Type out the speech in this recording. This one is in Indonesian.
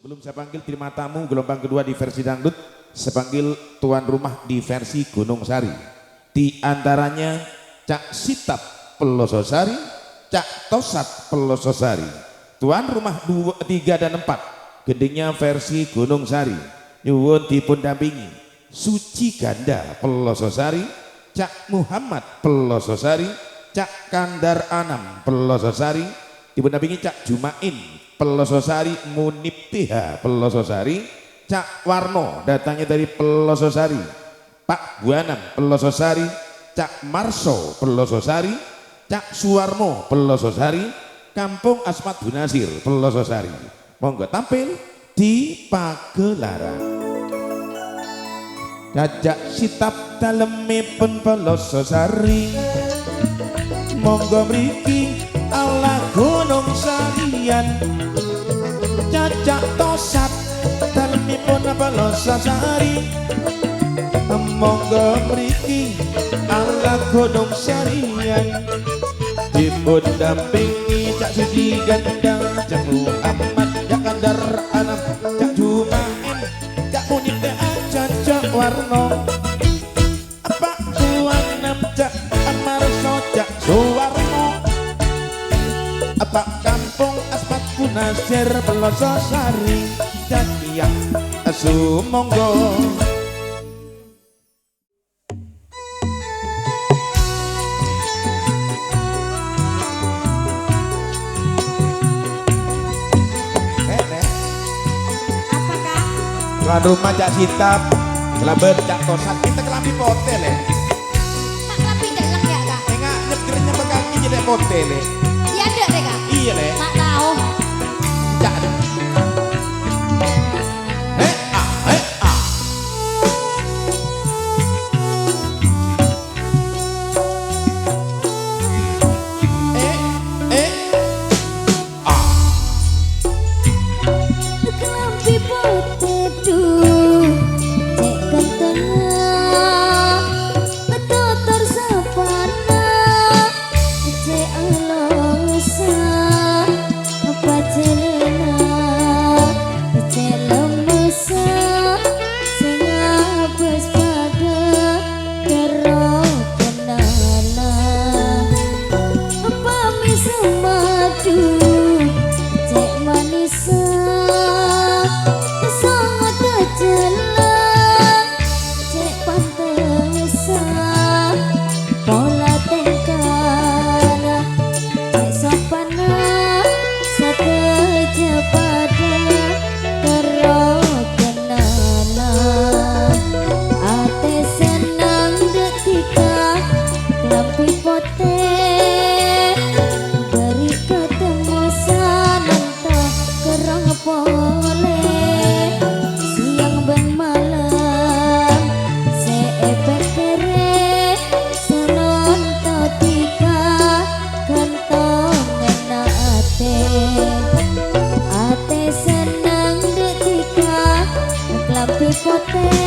Sebelum saya panggil terima tamu gelombang kedua di versi dangdut, saya panggil tuan rumah di versi Gunung Sari. Di antaranya Cak Sitap Pelososari, Cak Tosat Pelososari. Tuan rumah 2, 3 dan 4, gendingnya versi Gunung Sari. Nyuwun dipun dampingi Suci Ganda Pelososari, Cak Muhammad Pelososari, Cak Kandar Anam Pelososari, dipun dampingi Cak Jumain Pelososari, Munib TH Pelososari, Cak Warno datangnya dari Pelososari, Pak Buanam Pelososari, Cak Marso Pelososari, Cak Suwarmo Pelososari, Kampung Asmat Bunasir Pelososari. Monggo tampil di pagelaran. Cacak Sitap dalemipun Pelososari, monggo mriki ala Gunung Sarian. Cacak Tosat dalemipun Pelososari, monggo mriki ala Gunung Sarian. Dipun dampingi Cak Suci Ganda, Cak Muhammad, Cak Kandar Anam, Cak Jumain, Cak Munib TH, Cak Warno, Pak Buanam, Cak Marso, Cak Suwarno, Pak Kampung Asmat Bunasir Pelososari, dan yang sumonggo. Tuan rumah Cak Sitap, kelaben Cak Tosat, kita kelambi potel ya. Tak kelambi dalam ya kak? Enggak nyegernya berkaki jadi potel ya. Iya ada deh kak? Iya le. Tak tahu. Cak ada. Ate senang detika, lampi pote.